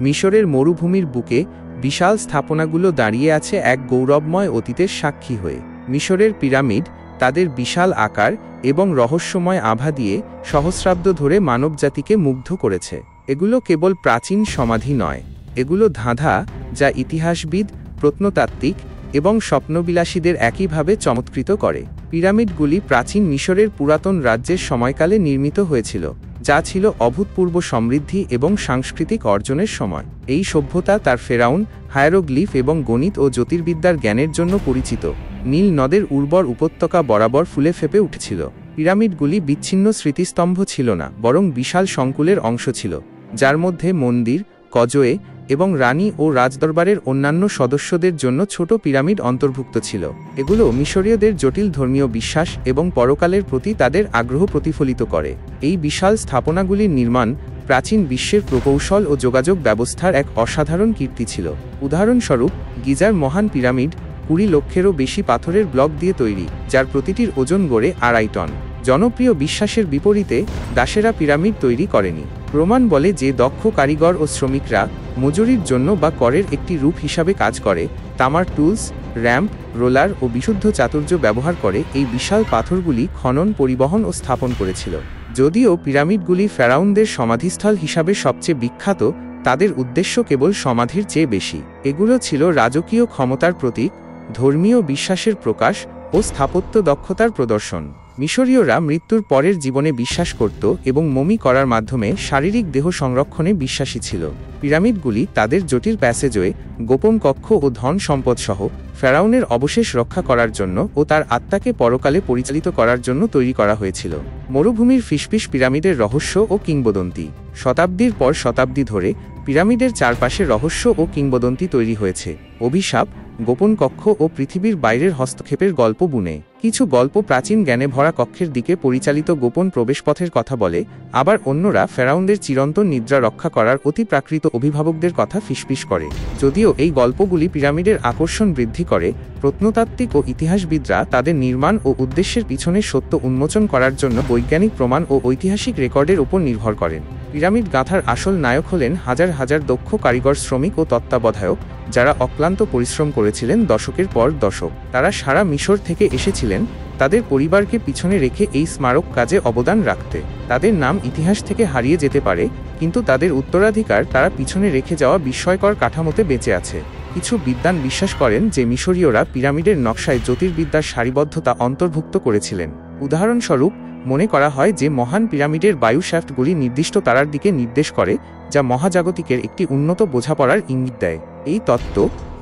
মিশরের মরুভূমির বুকে বিশাল স্থাপনাগুলো দাঁড়িয়ে আছে এক গৌরবময় অতীতের সাক্ষী হয়ে। মিশরের পিরামিড তাদের বিশাল আকার এবং রহস্যময় আভা দিয়ে সহস্রাব্দ ধরে মানবজাতিকে মুগ্ধ করেছে। এগুলো কেবল প্রাচীন সমাধি নয়, এগুলো ধাঁধা যা ইতিহাসবিদ, প্রত্নতাত্ত্বিক এবং স্বপ্নবিলাসীদের একইভাবে চমৎকৃত করে। পিরামিডগুলি প্রাচীন মিশরের পুরাতন রাজ্যের সময়কালে নির্মিত হয়েছিল, যা ছিল অভূতপূর্ব সমৃদ্ধি এবং সাংস্কৃতিক অর্জনের সময়। এই সভ্যতা তার ফেরাউন, হায়ারোগ্লিফ এবং গণিত ও জ্যোতির্বিদ্যার জ্ঞানের জন্য পরিচিত। নীল নদের উর্বর উপত্যকা বরাবর ফুলে ফেপে উঠেছিল। পিরামিডগুলি বিচ্ছিন্ন স্মৃতিস্তম্ভ ছিল না, বরং বিশাল সংকুলের অংশ ছিল, যার মধ্যে মন্দির, কজোয়ে এবং রানী ও রাজদরবারের অন্যান্য সদস্যদের জন্য ছোট পিরামিড অন্তর্ভুক্ত ছিল। এগুলো মিশরীয়দের জটিল ধর্মীয় বিশ্বাস এবং পরকালের প্রতি তাদের আগ্রহ প্রতিফলিত করে। এই বিশাল স্থাপনাগুলির নির্মাণ প্রাচীন বিশ্বের প্রকৌশল ও যোগাযোগ ব্যবস্থার এক অসাধারণ কীর্তি ছিল। উদাহরণস্বরূপ, গিজার মহান পিরামিড 20 লক্ষেরও বেশি পাথরের ব্লক দিয়ে তৈরি, যার প্রতিটির ওজন গড়ে 2.5 টন। জনপ্রিয় বিশ্বাসের বিপরীতে দাসেরা পিরামিড তৈরি করেনি। প্রমাণ বলে যে দক্ষ কারিগর ও শ্রমিকরা মজুরির জন্য বা করের একটি রূপ হিসাবে কাজ করে, তামার টুলস, র্যাম্প, রোলার ও বিশুদ্ধ চাতুর্য ব্যবহার করে এই বিশাল পাথরগুলি খনন, পরিবহন ও স্থাপন করেছিল। যদিও পিরামিডগুলি ফেরাউনদের সমাধিস্থল হিসাবে সবচেয়ে বিখ্যাত, তাদের উদ্দেশ্য কেবল সমাধির চেয়ে বেশি। এগুলো ছিল রাজকীয় ক্ষমতার প্রতীক, ধর্মীয় বিশ্বাসের প্রকাশ ও স্থাপত্য দক্ষতার প্রদর্শন। মিশরীয়রা মৃত্যুর পরের জীবনে বিশ্বাস করত এবং মমি করার মাধ্যমে শারীরিক দেহ সংরক্ষণে বিশ্বাসী ছিল। পিরামিডগুলি তাদের জটিল প্যাসেজওয়ে, গোপন কক্ষ ও ধন সম্পদ সহ ফেরাউনের অবশেষ রক্ষা করার জন্য ও তার আত্মাকে পরকালে পরিচালিত করার জন্য তৈরি করা হয়েছিল। মরুভূমির ফিসফিস পিরামিডের রহস্য ও কিংবদন্তি। শতাব্দীর পর শতাব্দী ধরে পিরামিডের চারপাশে রহস্য ও কিংবদন্তি তৈরি হয়েছে। অভিশাপ, গোপন কক্ষ ও পৃথিবীর বাইরের হস্তক্ষেপের গল্প বুনে। কিছু গল্প প্রাচীন জ্ঞানে ভরা কক্ষের দিকে পরিচালিত গোপন প্রবেশপথের কথা বলে, আবার অন্যরা ফেরাউনদের চিরন্তন নিদ্রা রক্ষা করার অতি প্রাকৃত অভিভাবকদের কথা ফিসফিস করে। যদিও এই গল্পগুলি পিরামিডের আকর্ষণ বৃদ্ধি করে, প্রত্নতাত্ত্বিক ও ইতিহাসবিদরা তাদের নির্মাণ ও উদ্দেশ্যের পিছনে সত্য উন্মোচন করার জন্য বৈজ্ঞানিক প্রমাণ ও ঐতিহাসিক রেকর্ডের উপর নির্ভর করেন। পিরামিড গাঁথার আসল নায়ক হলেন হাজার হাজার দক্ষ কারিগর, শ্রমিক ও তত্ত্বাবধায়ক, যারা অক্লান্ত পরিশ্রম করেছিলেন দশকের পর দশক। তারা সারা মিশর থেকে এসেছিলেন তাদের পরিবারকে পিছনে রেখে এই স্মারক কাজে অবদান রাখতে। তাদের নাম ইতিহাস থেকে হারিয়ে যেতে পারে, কিন্তু তাদের উত্তরাধিকার তারা পিছনে রেখে যাওয়া বিস্ময়কর কাঠামোতে বেঁচে আছে। কিছু বিদ্বান বিশ্বাস করেন যে মিশরীয়রা পিরামিডের নকশায় জ্যোতির্বিদ্যার সারিবদ্ধতা অন্তর্ভুক্ত করেছিলেন। উদাহরণস্বরূপ, মনে করা হয় যে মহান পিরামিডের বায়ু শ্যাফটগুলি নির্দিষ্ট তারার দিকে নির্দেশ করে, যা মহাজাগতিকের একটি উন্নত বোঝাপড়ার ইঙ্গিত দেয়। এই তত্ত্ব,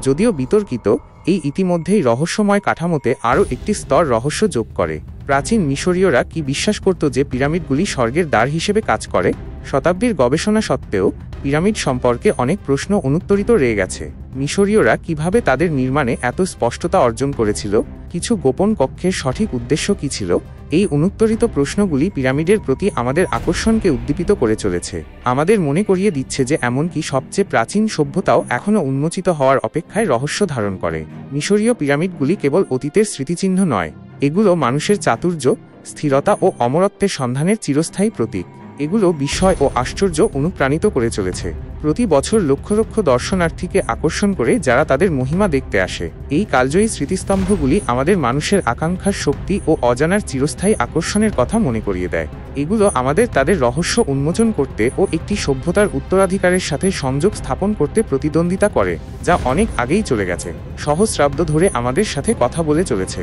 যদিও বিতর্কিত, এই ইতিমধ্যেই রহস্যময় কাঠামোতে আরও একটি স্তর রহস্য যোগ করে। প্রাচীন মিশরীয়রা কি বিশ্বাস করত যে পিরামিডগুলি স্বর্গের দ্বার হিসেবে কাজ করে? শতাব্দীর গবেষণা সত্ত্বেও পিরামিড সম্পর্কে অনেক প্রশ্ন অনুত্তরিত রয়ে গেছে। মিশরীয়রা কিভাবে তাদের নির্মাণে এত স্পষ্টতা অর্জন করেছিল? কিছু গোপন কক্ষের সঠিক উদ্দেশ্য কী ছিল? এই অনুত্তরিত প্রশ্নগুলি পিরামিডের প্রতি আমাদের আকর্ষণকে উদ্দীপিত করে চলেছে। আমাদের মনে করিয়ে দিচ্ছে যে এমনকি সবচেয়ে প্রাচীন সভ্যতাও এখনও উন্মোচিত হওয়ার অপেক্ষায় রহস্য ধারণ করে। মিশরীয় পিরামিডগুলি কেবল অতীতের স্মৃতিচিহ্ন নয়, এগুলো মানুষের চাতুর্য, স্থিরতা ও অমরত্বের সন্ধানের চিরস্থায়ী প্রতীক। এগুলো বিস্ময় ও আশ্চর্য অনুপ্রাণিত করে চলেছে। প্রতি বছর লক্ষ লক্ষ দর্শনার্থীকে আকর্ষণ করে যারা তাদের মহিমা দেখতে আসে। এই কালজয়ী স্মৃতিস্তম্ভগুলি আমাদের মানুষের আকাঙ্ক্ষার শক্তি ও অজানার চিরস্থায়ী আকর্ষণের কথা মনে করিয়ে দেয়। এগুলো আমাদের তাদের রহস্য উন্মোচন করতে ও একটি সভ্যতার উত্তরাধিকারের সাথে সংযোগ স্থাপন করতে প্রতিদ্বন্দ্বিতা করে, যা অনেক আগেই চলে গেছে, সহস্রাব্দ ধরে আমাদের সাথে কথা বলে চলেছে।